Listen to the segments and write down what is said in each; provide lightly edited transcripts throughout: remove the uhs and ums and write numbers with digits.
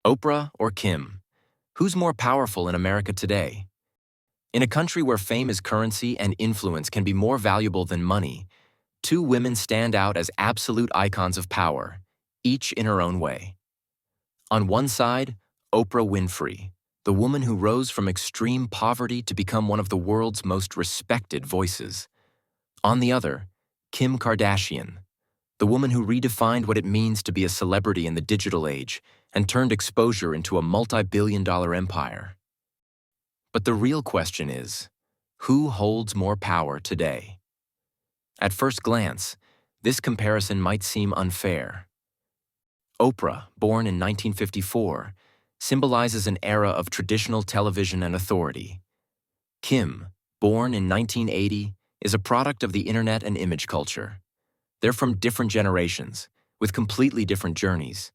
Oprah or Kim? Who's more powerful in America today? In a country where fame is currency and influence can be more valuable than money, two women stand out as absolute icons of power, each in her own way. On one side, Oprah Winfrey, the woman who rose from extreme poverty to become one of the world's most respected voices. On the other, Kim Kardashian, the woman who redefined what it means to be a celebrity in the digital age and turned exposure into a multi-billion-dollar empire. But the real question is, who holds more power today? At first glance, this comparison might seem unfair. Oprah, born in 1954, symbolizes an era of traditional television and authority. Kim, born in 1980, is a product of the internet and image culture. They're from different generations, with completely different journeys,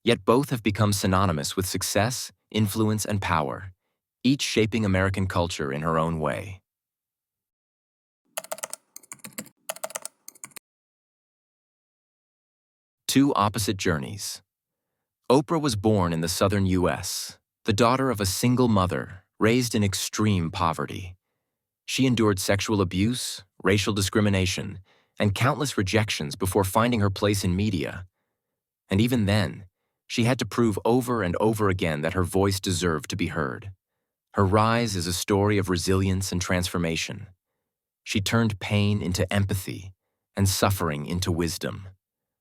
yet both have become synonymous with success, influence, and power, each shaping American culture in her own way. Two opposite journeys. Oprah was born in the southern U.S., the daughter of a single mother, raised in extreme poverty. She endured sexual abuse, racial discrimination, and countless rejections before finding her place in media. And even then, she had to prove over and over again that her voice deserved to be heard. Her rise is a story of resilience and transformation. She turned pain into empathy and suffering into wisdom.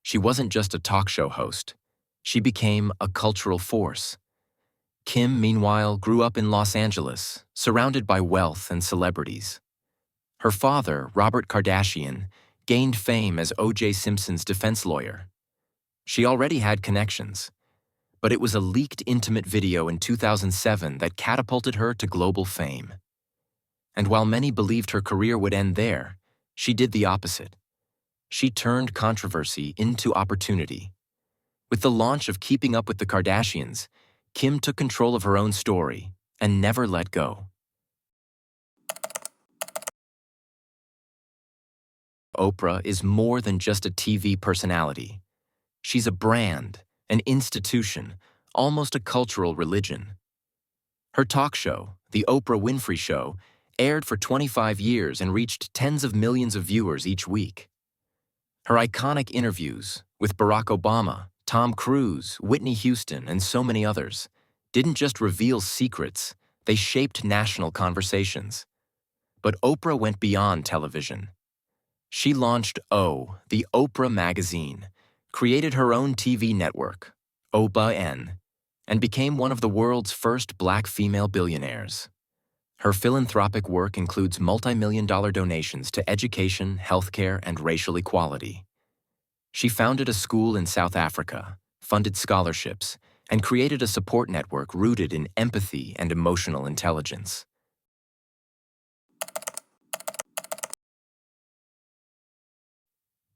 She wasn't just a talk show host. She became a cultural force. Kim, meanwhile, grew up in Los Angeles, surrounded by wealth and celebrities. Her father, Robert Kardashian, gained fame as O.J. Simpson's defense lawyer. She already had connections, but it was a leaked intimate video in 2007 that catapulted her to global fame. And while many believed her career would end there, she did the opposite. She turned controversy into opportunity. With the launch of Keeping Up with the Kardashians, Kim took control of her own story and never let go. Oprah is more than just a TV personality. She's a brand, an institution, almost a cultural religion. Her talk show, The Oprah Winfrey Show, aired for 25 years and reached tens of millions of viewers each week. Her iconic interviews with Barack Obama, Tom Cruise, Whitney Houston, and so many others didn't just reveal secrets, they shaped national conversations. But Oprah went beyond television. She launched the Oprah magazine, created her own TV network, Oprah, and became one of the world's first black female billionaires. Her philanthropic work includes multi-million-dollar donations to education, healthcare, and racial equality. She founded a school in South Africa, funded scholarships, and created a support network rooted in empathy and emotional intelligence.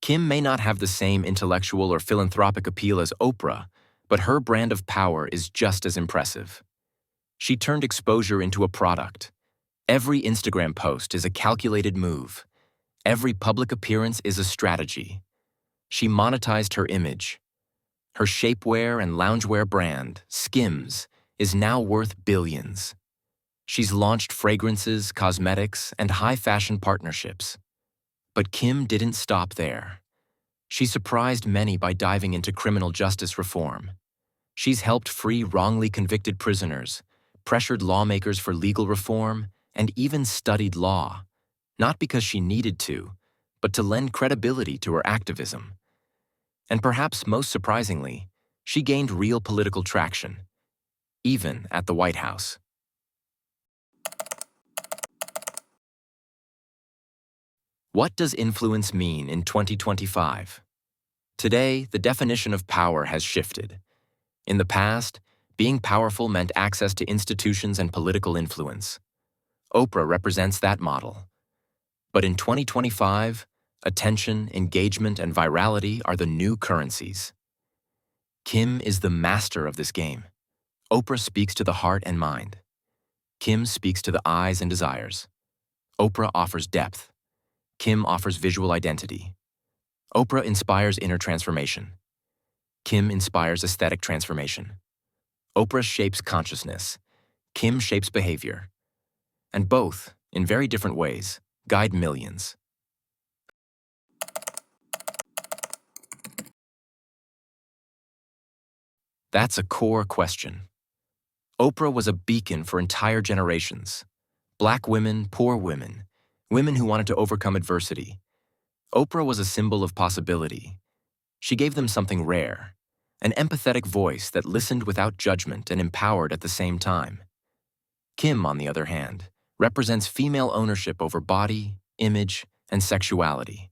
Kim may not have the same intellectual or philanthropic appeal as Oprah, but her brand of power is just as impressive. She turned exposure into a product. Every Instagram post is a calculated move. Every public appearance is a strategy. She monetized her image. Her shapewear and loungewear brand, Skims, is now worth billions. She's launched fragrances, cosmetics, and high-fashion partnerships. But Kim didn't stop there. She surprised many by diving into criminal justice reform. She's helped free wrongly convicted prisoners, pressured lawmakers for legal reform, and even studied law, not because she needed to, but to lend credibility to her activism. And perhaps most surprisingly, she gained real political traction, even at the White House. What does influence mean in 2025? Today, the definition of power has shifted. In the past, being powerful meant access to institutions and political influence. Oprah represents that model. But in 2025, attention, engagement, and virality are the new currencies. Kim is the master of this game. Oprah speaks to the heart and mind. Kim speaks to the eyes and desires. Oprah offers depth. Kim offers visual identity. Oprah inspires inner transformation. Kim inspires aesthetic transformation. Oprah shapes consciousness, Kim shapes behavior, and both, in very different ways, guide millions. That's a core question. Oprah was a beacon for entire generations. Black women, poor women, women who wanted to overcome adversity. Oprah was a symbol of possibility. She gave them something rare, an empathetic voice that listened without judgment and empowered at the same time. Kim, on the other hand, represents female ownership over body, image, and sexuality.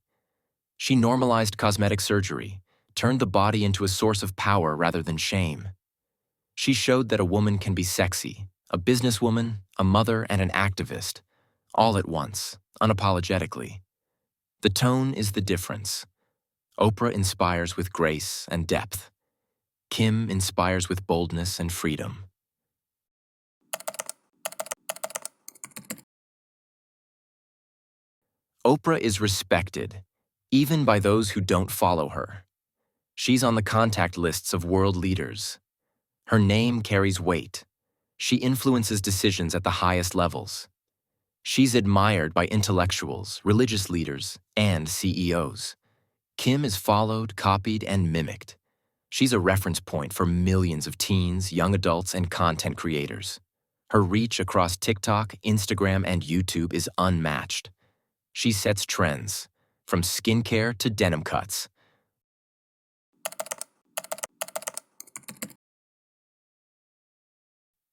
She normalized cosmetic surgery, turned the body into a source of power rather than shame. She showed that a woman can be sexy, a businesswoman, a mother, and an activist, all at once, unapologetically. The tone is the difference. Oprah inspires with grace and depth. Kim inspires with boldness and freedom. Oprah is respected, even by those who don't follow her. She's on the contact lists of world leaders. Her name carries weight. She influences decisions at the highest levels. She's admired by intellectuals, religious leaders, and CEOs. Kim is followed, copied, and mimicked. She's a reference point for millions of teens, young adults, and content creators. Her reach across TikTok, Instagram, and YouTube is unmatched. She sets trends, from skincare to denim cuts.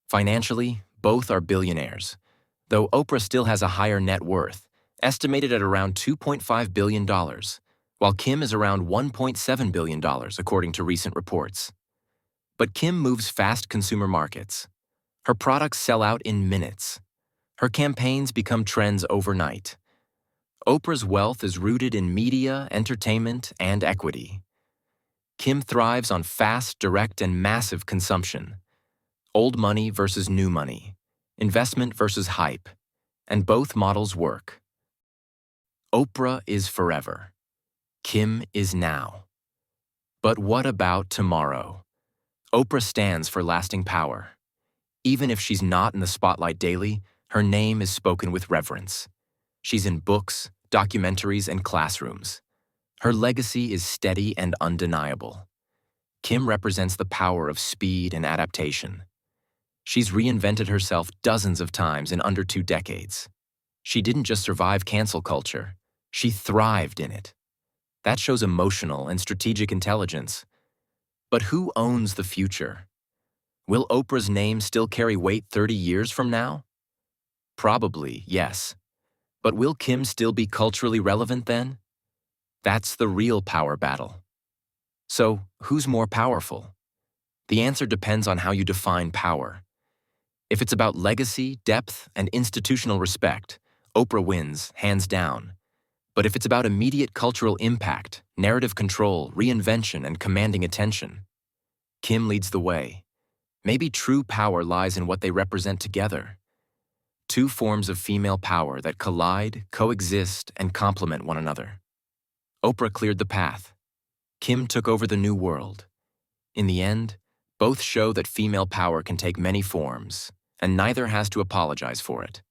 Financially, both are billionaires, though Oprah still has a higher net worth, estimated at around $2.5 billion, while Kim is around $1.7 billion, according to recent reports. But Kim moves fast consumer markets. Her products sell out in minutes. Her campaigns become trends overnight. Oprah's wealth is rooted in media, entertainment, and equity. Kim thrives on fast, direct, and massive consumption. Old money versus new money, investment versus hype, and both models work. Oprah is forever. Kim is now. But what about tomorrow? Oprah stands for lasting power. Even if she's not in the spotlight daily, her name is spoken with reverence. She's in books, documentaries, and classrooms. Her legacy is steady and undeniable. Kim represents the power of speed and adaptation. She's reinvented herself dozens of times in under 2 decades. She didn't just survive cancel culture, she thrived in it. That shows emotional and strategic intelligence. But who owns the future? Will Oprah's name still carry weight 30 years from now? Probably, yes. But will Kim still be culturally relevant then? That's the real power battle. So, who's more powerful? The answer depends on how you define power. If it's about legacy, depth, and institutional respect, Oprah wins, hands down. But if it's about immediate cultural impact, narrative control, reinvention, and commanding attention, Kim leads the way. Maybe true power lies in what they represent together. Two forms of female power that collide, coexist, and complement one another. Oprah cleared the path. Kim took over the new world. In the end, both show that female power can take many forms, and neither has to apologize for it.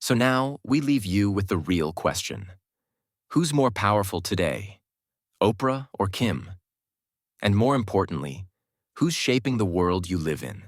So now, we leave you with the real question. Who's more powerful today, Oprah or Kim? And more importantly, who's shaping the world you live in?